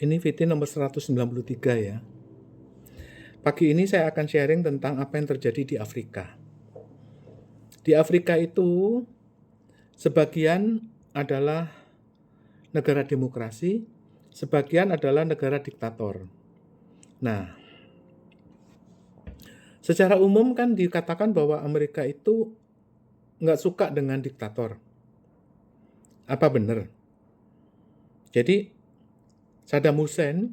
Ini VT nomor 193 ya. Pagi ini saya akan sharing tentang apa yang terjadi di Afrika. Di Afrika itu sebagian adalah negara demokrasi, sebagian adalah negara diktator. Nah, secara umum kan dikatakan bahwa Amerika itu nggak suka dengan diktator. Apa benar? Jadi Saddam Hussein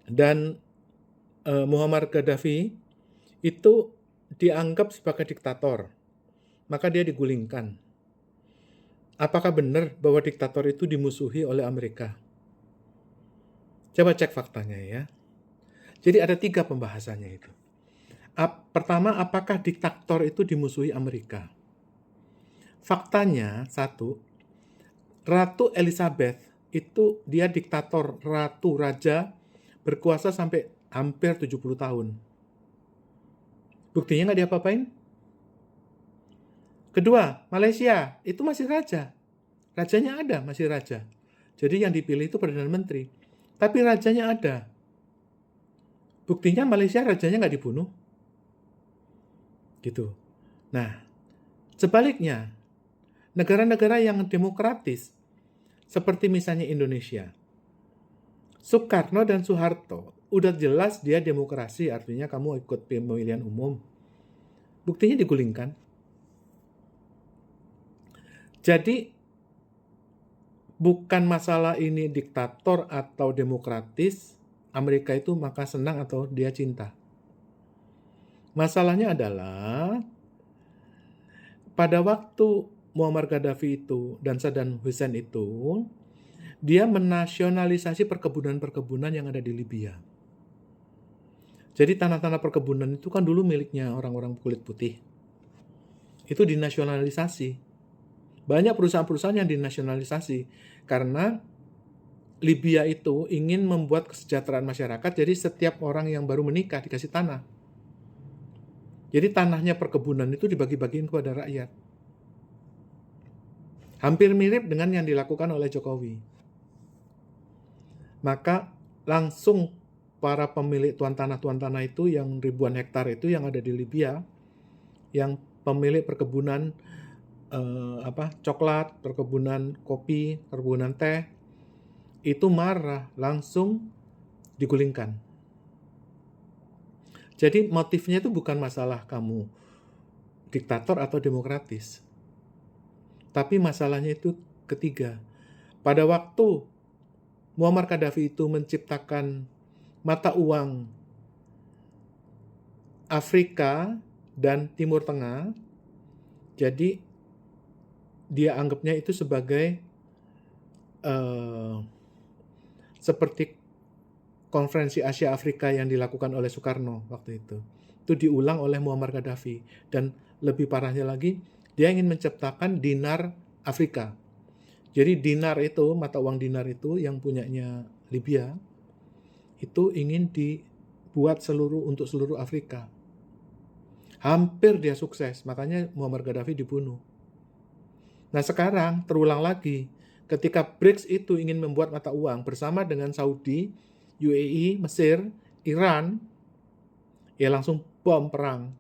dan Muammar Gaddafi itu dianggap sebagai diktator, maka dia digulingkan. Apakah benar bahwa diktator itu dimusuhi oleh Amerika? Coba cek faktanya ya. Jadi ada 3 pembahasannya itu. Pertama, apakah diktator itu dimusuhi Amerika? Faktanya, 1, Ratu Elizabeth itu dia diktator, ratu, raja, berkuasa sampai hampir 70 tahun. Buktinya nggak diapa-apain? Kedua, Malaysia itu masih raja. Rajanya ada, masih raja. Jadi yang dipilih itu Perdana Menteri. Tapi rajanya ada. Buktinya Malaysia rajanya nggak dibunuh. Gitu. Nah, sebaliknya, negara-negara yang demokratis, seperti misalnya Indonesia, Soekarno dan Soeharto, udah jelas dia demokrasi, artinya kamu ikut pemilihan umum. Buktinya digulingkan. Jadi, bukan masalah ini diktator atau demokratis, Amerika itu maka senang atau dia cinta. Masalahnya adalah pada waktu Muammar Gaddafi itu dan Saddam Hussein itu, dia menasionalisasi perkebunan-perkebunan yang ada di Libya. Jadi tanah-tanah perkebunan itu kan dulu miliknya orang-orang kulit putih. Itu dinasionalisasi. Banyak perusahaan-perusahaan yang dinasionalisasi karena Libya itu ingin membuat kesejahteraan masyarakat, jadi setiap orang yang baru menikah dikasih tanah. Jadi tanahnya perkebunan itu dibagi-bagiin kepada rakyat. Hampir mirip dengan yang dilakukan oleh Jokowi. Maka langsung para pemilik tuan tanah itu yang ribuan hektar itu yang ada di Libya, yang pemilik perkebunan coklat, perkebunan kopi, perkebunan teh, itu marah, langsung digulingkan. Jadi motifnya itu bukan masalah kamu diktator atau demokratis. Tapi masalahnya itu ketiga. Pada waktu Muammar Gaddafi itu menciptakan mata uang Afrika dan Timur Tengah, jadi dia anggapnya itu sebagai seperti konferensi Asia Afrika yang dilakukan oleh Soekarno waktu itu. Itu diulang oleh Muammar Gaddafi. Dan lebih parahnya lagi, dia ingin menciptakan dinar Afrika. Jadi dinar itu, mata uang dinar itu yang punyanya Libya, itu ingin dibuat untuk seluruh Afrika. Hampir dia sukses, makanya Muammar Gaddafi dibunuh. Nah sekarang terulang lagi, ketika BRICS itu ingin membuat mata uang bersama dengan Saudi, UAE, Mesir, Iran, ya langsung bom perang.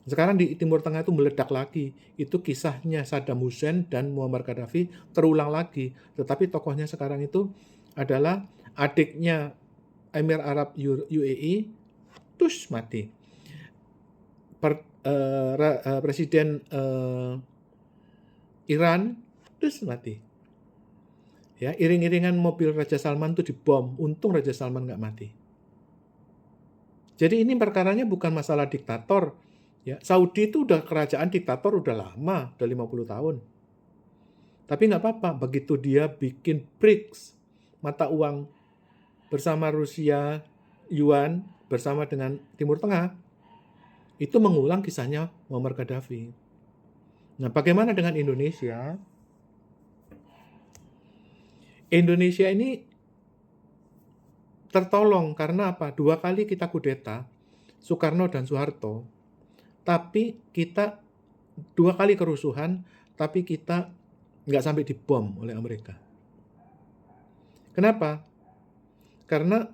Sekarang di Timur Tengah itu meledak lagi. Itu kisahnya Saddam Hussein dan Muammar Gaddafi terulang lagi. Tetapi tokohnya sekarang itu adalah adiknya Emir Arab UAE, terus mati. Presiden Iran, terus mati. Ya, iring-iringan mobil Raja Salman itu dibom. Untung Raja Salman nggak mati. Jadi ini perkaranya bukan masalah diktator. Ya, Saudi itu udah kerajaan diktator udah lama, udah 50 tahun. Tapi nggak apa-apa, begitu dia bikin BRICS, mata uang bersama Rusia, Yuan, bersama dengan Timur Tengah, itu mengulang kisahnya Muammar Gaddafi. Nah, bagaimana dengan Indonesia? Indonesia ini tertolong karena apa? 2 kali kita kudeta, Soekarno dan Soeharto, tapi kita 2 kali kerusuhan, tapi kita nggak sampai dibom oleh Amerika. Kenapa? Karena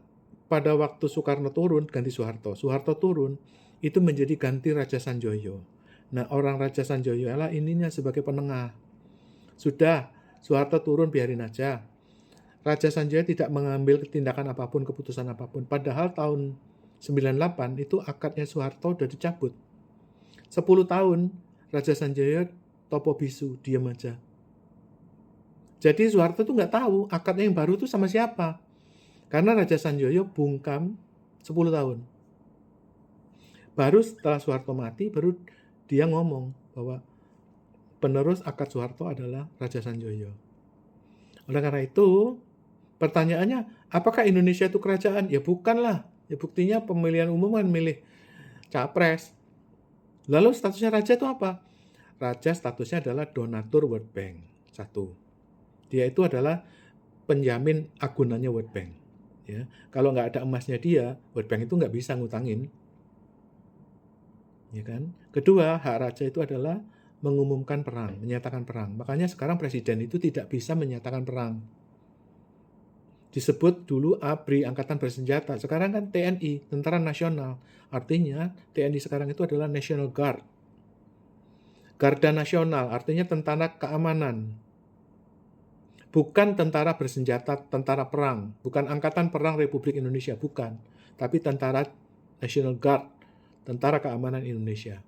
pada waktu Soekarno turun, ganti Soeharto. Soeharto turun, itu menjadi ganti Raja Sanjoyo. Nah, orang Raja Sanjoyo adalah ininya sebagai penengah. Sudah, Soeharto turun, biarin aja. Raja Sanjaya tidak mengambil tindakan apapun, keputusan apapun. Padahal tahun 98 itu akadnya Soeharto udah dicabut. 10 tahun Raja Sanjaya topo bisu, diam aja. Jadi Soeharto tuh nggak tahu akadnya yang baru tuh sama siapa. Karena Raja Sanjaya bungkam 10 tahun. Baru setelah Soeharto mati, baru dia ngomong bahwa penerus akad Soeharto adalah Raja Sanjaya. Oleh karena itu, pertanyaannya, apakah Indonesia itu kerajaan? Ya bukanlah. Ya buktinya pemilihan umum kan milih capres. Lalu statusnya raja itu apa? Raja statusnya adalah donatur World Bank. Satu. Dia itu adalah penjamin agunannya World Bank. Ya, kalau nggak ada emasnya dia, World Bank itu nggak bisa ngutangin. Ya kan? Kedua, hak raja itu adalah mengumumkan perang, menyatakan perang. Makanya sekarang presiden itu tidak bisa menyatakan perang. Disebut dulu ABRI, Angkatan Bersenjata. Sekarang kan TNI, Tentara Nasional. Artinya TNI sekarang itu adalah National Guard. Garda Nasional, artinya tentara keamanan. Bukan tentara bersenjata, tentara perang. Bukan Angkatan Perang Republik Indonesia, bukan. Tapi tentara National Guard, Tentara Keamanan Indonesia.